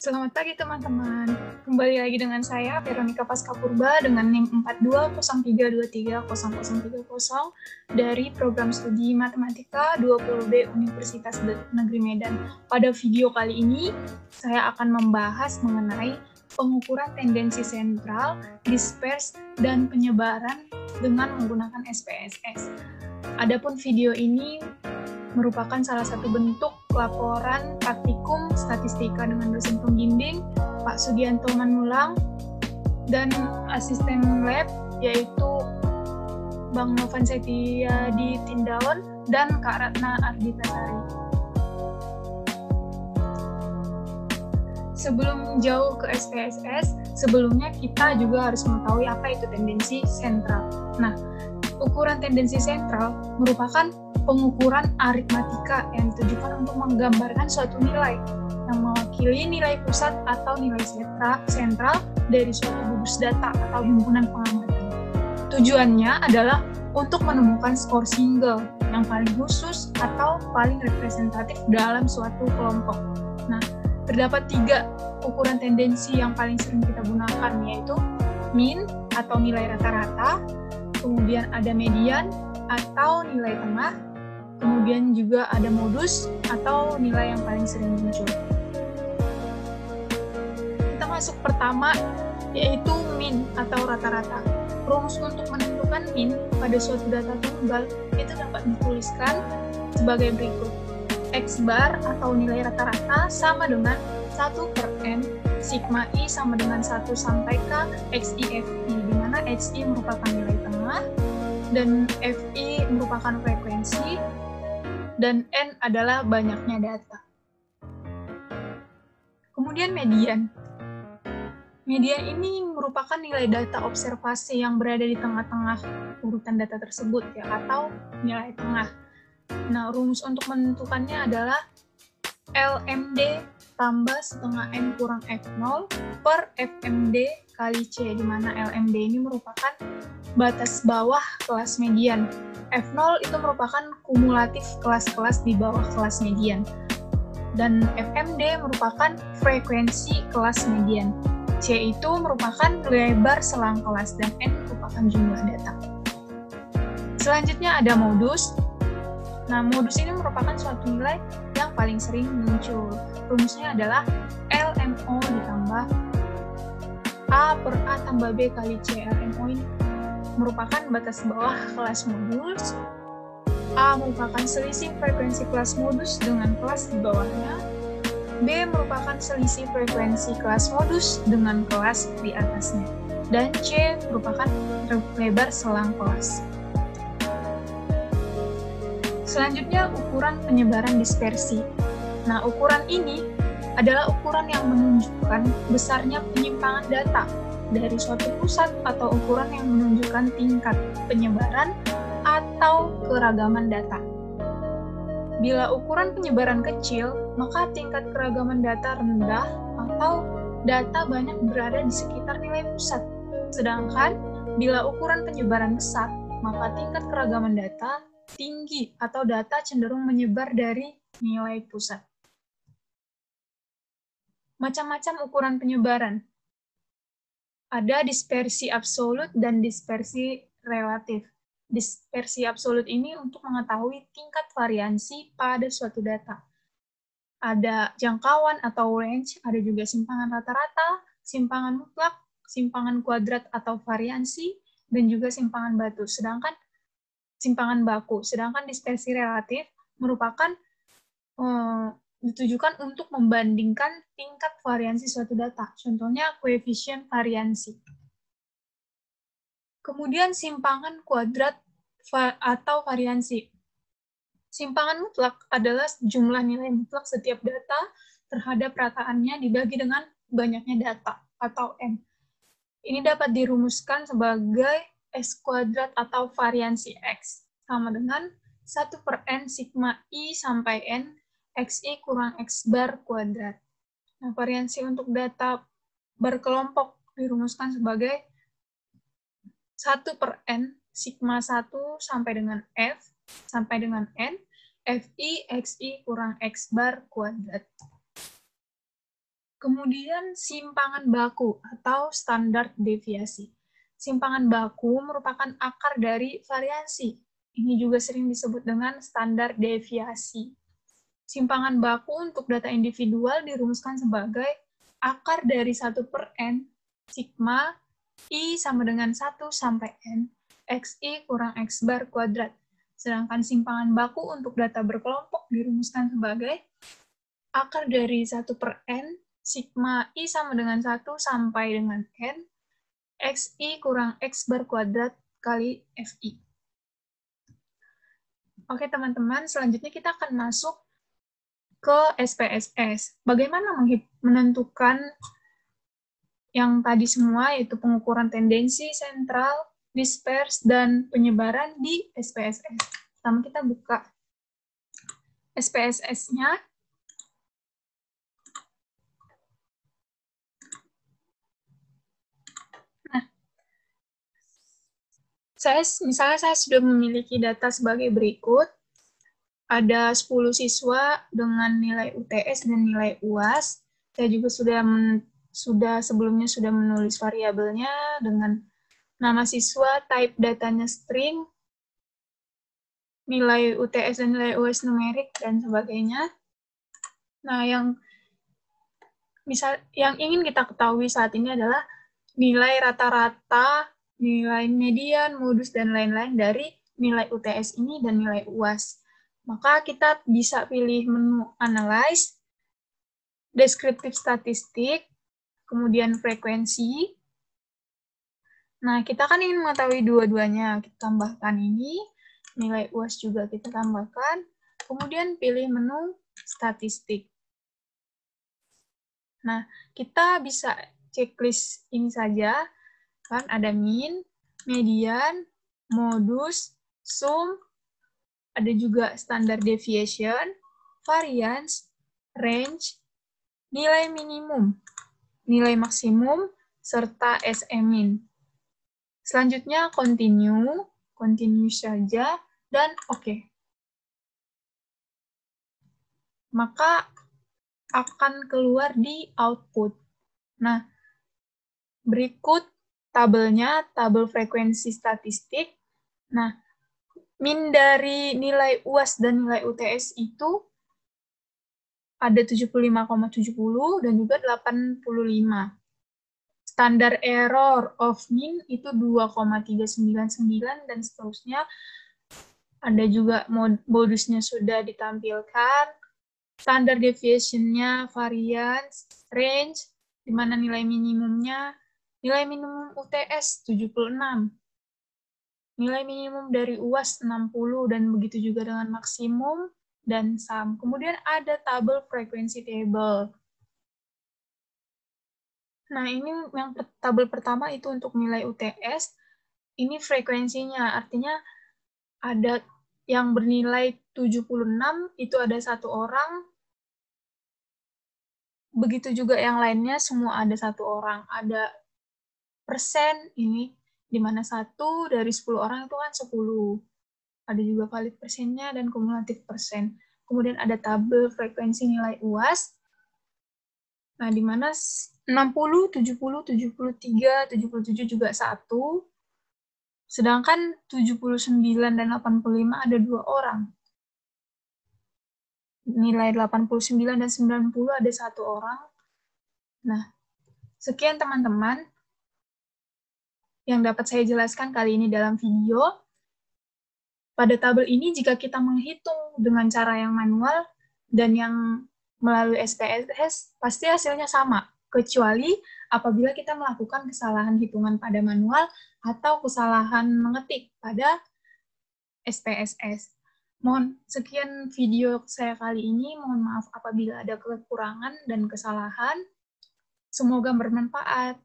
Selamat pagi teman-teman. Kembali lagi dengan saya Veronica Paskapurba dengan NIM 4203230030 dari program studi Matematika 20B Universitas Negeri Medan. Pada video kali ini saya akan membahas mengenai pengukuran tendensi sentral, dispers, dan penyebaran dengan menggunakan SPSS. Adapun video ini merupakan salah satu bentuk laporan praktikum statistika dengan dosen pembimbing Pak Sugianto Manulang dan asisten lab yaitu Bang Novan Setia di Tindaon dan Kak Ratna Arditasari. Sebelum jauh ke SPSS, sebelumnya kita juga harus mengetahui apa itu tendensi sentral. Nah, ukuran tendensi sentral merupakan pengukuran aritmatika yang ditujukan untuk menggambarkan suatu nilai yang mewakili nilai pusat atau nilai sentral dari suatu gugus data atau himpunan pengamatan. Tujuannya adalah untuk menemukan skor single yang paling khusus atau paling representatif dalam suatu kelompok. Nah, terdapat 3 ukuran tendensi yang paling sering kita gunakan, yaitu mean atau nilai rata-rata, kemudian ada median atau nilai tengah, kemudian juga ada modus atau nilai yang paling sering muncul. Kita masuk pertama, yaitu mean atau rata-rata. Rumus untuk menentukan mean pada suatu data tunggal itu dapat dituliskan sebagai berikut. X bar atau nilai rata-rata sama dengan 1/n, sigma I sama dengan 1 sampai K XI FI, di mana XI merupakan nilai tengah, dan FI merupakan frekuensi, dan N adalah banyaknya data. Kemudian median. Median ini merupakan nilai data observasi yang berada di tengah-tengah urutan data tersebut, ya, atau nilai tengah. Nah, rumus untuk menentukannya adalah LMD tambah setengah N kurang F0 per FMD kali C, di mana LMD ini merupakan batas bawah kelas median. F0 itu merupakan kumulatif kelas-kelas di bawah kelas median. Dan FMD merupakan frekuensi kelas median. C itu merupakan lebar selang kelas, dan N merupakan jumlah data. Selanjutnya ada modus. Nah, modus ini merupakan suatu nilai yang paling sering muncul. Rumusnya adalah LMO ditambah A per A tambah B kali C. LMO ini merupakan batas bawah kelas modus. A merupakan selisih frekuensi kelas modus dengan kelas di bawahnya. B merupakan selisih frekuensi kelas modus dengan kelas di atasnya. Dan C merupakan lebar selang kelas. Selanjutnya, ukuran penyebaran dispersi. Nah, ukuran ini adalah ukuran yang menunjukkan besarnya penyimpangan data dari suatu pusat atau ukuran yang menunjukkan tingkat penyebaran atau keragaman data. Bila ukuran penyebaran kecil, maka tingkat keragaman data rendah atau data banyak berada di sekitar nilai pusat. Sedangkan bila ukuran penyebaran besar, maka tingkat keragaman data tinggi atau data cenderung menyebar dari nilai pusat. Macam-macam ukuran penyebaran. Ada dispersi absolut dan dispersi relatif. Dispersi absolut ini untuk mengetahui tingkat variansi pada suatu data. Ada jangkauan atau range, ada juga simpangan rata-rata, simpangan mutlak, simpangan kuadrat atau variansi, dan juga simpangan baku. Sedangkan dispersi relatif merupakan ditujukan untuk membandingkan tingkat variansi suatu data. Contohnya koefisien variansi. Kemudian simpangan kuadrat atau variansi. Simpangan mutlak adalah jumlah nilai mutlak setiap data terhadap rataannya dibagi dengan banyaknya data atau M. Ini dapat dirumuskan sebagai S kuadrat atau variansi X sama dengan 1/n sigma I sampai N XI kurang X bar kuadrat. Nah, variansi untuk data berkelompok dirumuskan sebagai 1/n sigma 1 sampai dengan F sampai dengan N FI XI kurang X bar kuadrat. Kemudian simpangan baku atau standar deviasi. Simpangan baku merupakan akar dari variansi. Ini juga sering disebut dengan standar deviasi. Simpangan baku untuk data individual dirumuskan sebagai akar dari 1/n sigma I sama dengan 1 sampai N, XI kurang X bar kuadrat. Sedangkan simpangan baku untuk data berkelompok dirumuskan sebagai akar dari 1/n, sigma I sama dengan 1 sampai dengan N, XI kurang X bar kuadrat kali FI. Oke teman-teman, selanjutnya kita akan masuk ke SPSS. Bagaimana menentukan yang tadi semua, yaitu pengukuran tendensi, sentral, dispers, dan penyebaran di SPSS. Pertama kita buka SPSS-nya. Nah, misalnya saya sudah memiliki data sebagai berikut. Ada 10 siswa dengan nilai UTS dan nilai UAS. Saya juga sebelumnya sudah menulis variabelnya dengan nama siswa, type datanya string, nilai UTS dan nilai UAS numerik, dan sebagainya. Nah, yang ingin kita ketahui saat ini adalah nilai rata-rata, nilai median, modus, dan lain-lain dari nilai UTS ini dan nilai UAS. Maka kita bisa pilih menu Analyze, Deskriptif Statistik, kemudian Frekuensi. Nah, kita kan ingin mengetahui dua-duanya. Kita tambahkan ini, nilai UAS juga kita tambahkan, kemudian pilih menu Statistik. Nah, kita bisa checklist ini saja, kan ada mean, median, modus, sum, ada juga standard deviation, variance, range, nilai minimum, nilai maksimum, serta SE-min. Selanjutnya continue saja, dan oke. Maka akan keluar di output. Nah, berikut tabelnya, tabel frekuensi statistik. Nah, min dari nilai UAS dan nilai UTS itu ada 75,70 dan juga 85. Standar error of min itu 2,399 dan seterusnya. Ada juga modusnya sudah ditampilkan. Standard deviation-nya, variance, range, di mana nilai minimumnya, nilai minimum UTS 76. Nilai minimum dari UAS 60, dan begitu juga dengan maksimum dan sum. Kemudian ada tabel frekuensi table. Nah, ini yang tabel pertama itu untuk nilai UTS. Ini frekuensinya, artinya ada yang bernilai 76, itu ada 1 orang. Begitu juga yang lainnya, semua ada 1 orang. Ada persen, ini di mana 1 dari 10 orang itu kan 10. Ada juga valid persennya dan kumulatif persen. Kemudian ada tabel frekuensi nilai UAS. Nah, di mana 60, 70, 73, 77 juga 1. Sedangkan 79 dan 85 ada 2 orang. Nilai 89 dan 90 ada 1 orang. Nah, sekian teman-teman yang dapat saya jelaskan kali ini dalam video. Pada tabel ini, jika kita menghitung dengan cara yang manual dan yang melalui SPSS, pasti hasilnya sama, kecuali apabila kita melakukan kesalahan hitungan pada manual atau kesalahan mengetik pada SPSS. Mohon sekian video saya kali ini, mohon maaf apabila ada kekurangan dan kesalahan. Semoga bermanfaat.